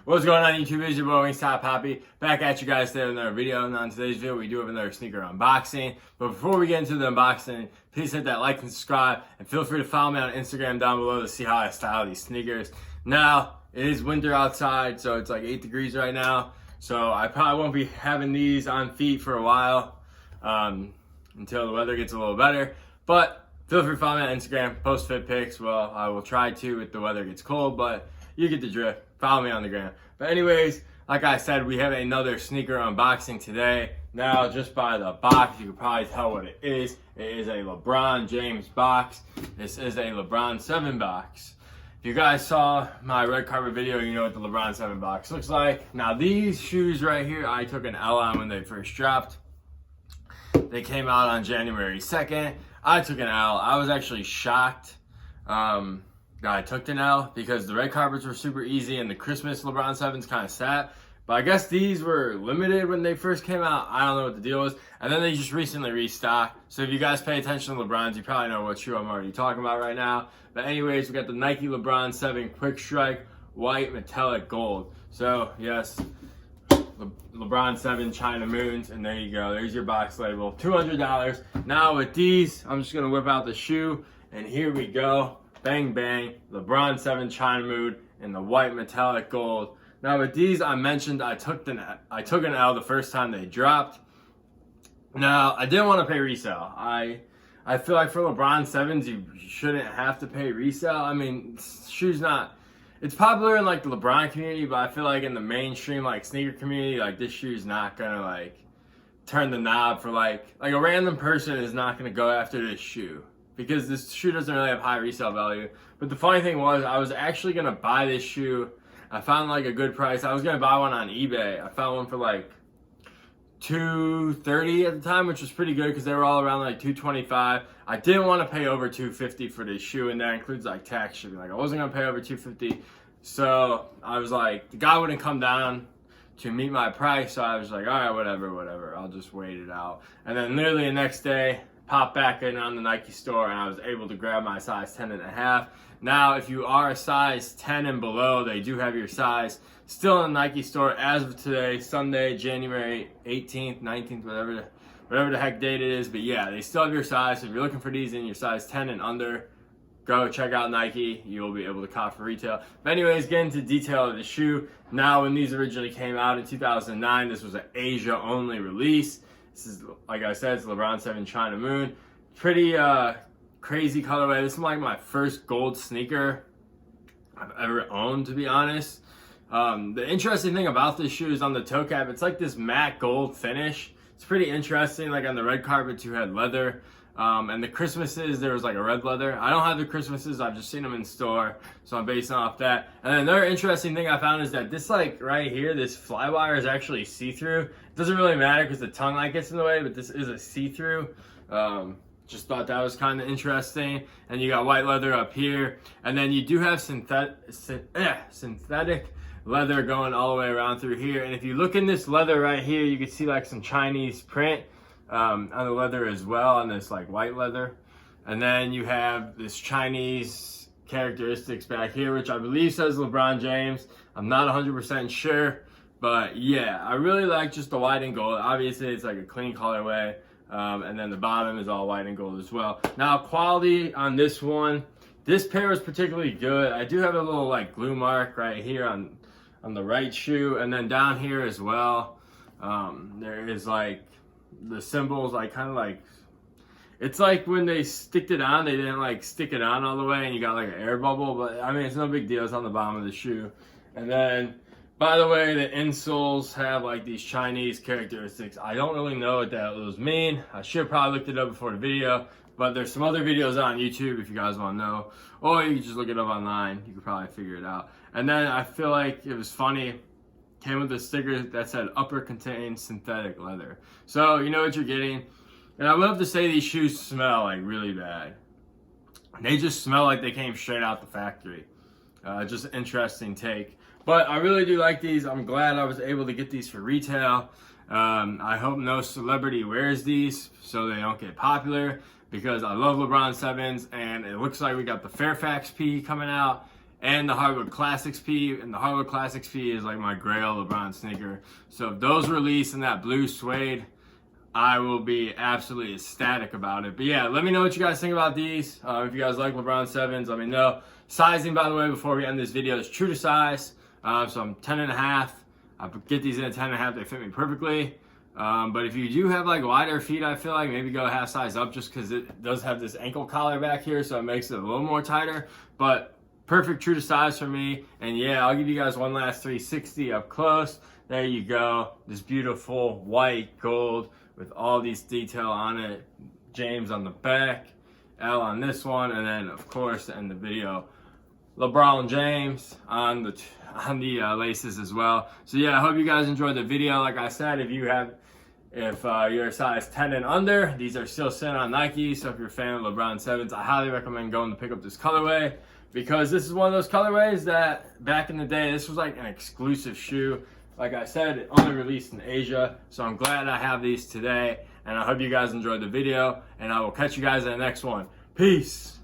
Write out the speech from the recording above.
What's going on YouTube? It's your boy Wingstop Poppy back at you guys today with another video. And on today's video we do have another sneaker unboxing. But before we get into the unboxing, please hit that like and subscribe, and feel free to follow me on Instagram down below to see how I style these sneakers. Now it is winter outside, so it's like 8 degrees right now, so I probably won't be having these on feet for a while until the weather gets a little better. But feel free to follow me on Instagram, post fit pics. Well, I will try to if the weather gets cold, but you get the drift. Follow me on the gram. But anyways, like I said, we have another sneaker unboxing today. Now, just by the box, you can probably tell what it is. It is a LeBron James box. This is a LeBron 7 box. If you guys saw my red carpet video, you know what the LeBron 7 box looks like. Now, these shoes right here, I took an L on when they first dropped. They came out on January 2nd. I took an L. I was actually shocked that I took an L because the red carpets were super easy and the Christmas LeBron 7s kind of sat. But I guess these were limited when they first came out. I don't know what the deal was. And then they just recently restocked. So if you guys pay attention to LeBrons, you probably know what shoe I'm already talking about right now. But anyways, we got the Nike LeBron 7 Quick Strike White Metallic Gold. So yes, LeBron 7 China Moons, and there you go. There's your box label, $200. Now with these, I'm just gonna whip out the shoe, and here we go. Bang bang, LeBron 7 China Moon in the white metallic gold. Now with these, I mentioned I took an L the first time they dropped. Now I didn't want to pay resale. I feel like for LeBron 7s, you shouldn't have to pay resale. I mean, shoes not. It's popular in like the LeBron community, but I feel like in the mainstream like sneaker community, like this shoe's not gonna like turn the knob for like a random person is not gonna go after this shoe because this shoe doesn't really have high resale value. But the funny thing was, I was actually gonna buy this shoe. I found like a good price. I was gonna buy one on eBay. I found one for like $230 at the time, which was pretty good because they were all around like $225. I didn't want to pay over $250 for this shoe, and that includes like tax shipping. Like I wasn't gonna pay over $250, so I was like, the guy wouldn't come down to meet my price, so I was like, all right, whatever, I'll just wait it out. And then literally the next day, popped back in on the Nike store, and I was able to grab my size 10.5. Now, if you are a size 10 and below, they do have your size still in the Nike store as of today, Sunday, January 18th, 19th, whatever the heck date it is. But yeah, they still have your size. So if you're looking for these in your size 10 and under, go check out Nike. You'll be able to cop for retail. But anyways, getting into detail of the shoe. Now, when these originally came out in 2009, this was an Asia-only release. This is, like I said, it's LeBron 7 China Moon. Pretty crazy colorway. This is like my first gold sneaker I've ever owned, to be honest. The interesting thing about this shoe is on the toe cap, it's like this matte gold finish. It's pretty interesting. Like on the red carpets, you had leather. And the Christmases, there was like a red leather. I don't have the Christmases, I've just seen them in store, so I'm basing off that. And then another interesting thing I found is that this like right here, this fly wire is actually see-through. It doesn't really matter because the tongue light gets in the way, but this is a see-through. Just thought that was kind of interesting. And you got white leather up here, and then you do have synthetic leather going all the way around through here. And if you look in this leather right here, you can see like some Chinese print on the leather as well, on this like white leather. And then you have this Chinese characteristics back here, which I believe says LeBron James. I'm not 100% sure, but yeah, I really like just the white and gold. Obviously it's like a clean colorway, and then the bottom is all white and gold as well. Now, quality on this one, this pair was particularly good. I do have a little like glue mark right here on the right shoe, and then down here as well, there is like the symbols, like kind of like, it's like when they sticked it on, they didn't like stick it on all the way and you got like an air bubble, but I mean, it's no big deal. It's on the bottom of the shoe. And then, by the way, the insoles have like these Chinese characteristics. I don't really know what those mean. I should have probably looked it up before the video, but there's some other videos on YouTube if you guys want to know, or you can just look it up online. You could probably figure it out. And then I feel like it was funny, came with a sticker that said upper contains synthetic leather. So you know what you're getting. And I would love to say these shoes smell like really bad. They just smell like they came straight out the factory. Just an interesting take. But I really do like these. I'm glad I was able to get these for retail. I hope no celebrity wears these so they don't get popular, because I love LeBron 7s, and it looks like we got the Fairfax P coming out. and the Hardwood Classics P. And the Hardwood Classics P is like my grail LeBron sneaker. So if those release in that blue suede, I will be absolutely ecstatic about it. But yeah, let me know what you guys think about these. If you guys like LeBron 7s, let me know. Sizing, by the way, before we end this video, is true to size. So I'm 10.5. I get these in a 10.5. They fit me perfectly. But if you do have like wider feet, I feel like maybe go half size up, just because it does have this ankle collar back here, so it makes it a little more tighter. But perfect true to size for me. And yeah, I'll give you guys one last 360 up close. There you go. This beautiful white gold with all these detail on it. James on the back, L on this one, and then of course to end the video, LeBron James on the laces as well. So yeah, I hope you guys enjoyed the video. Like I said, if you're a size 10 and under, these are still sitting on Nike. So if you're a fan of LeBron 7s, I highly recommend going to pick up this colorway, because this is one of those colorways that back in the day, this was like an exclusive shoe. Like I said, it only released in Asia, so I'm glad I have these today, and I hope you guys enjoyed the video, and I will catch you guys in the next one. Peace!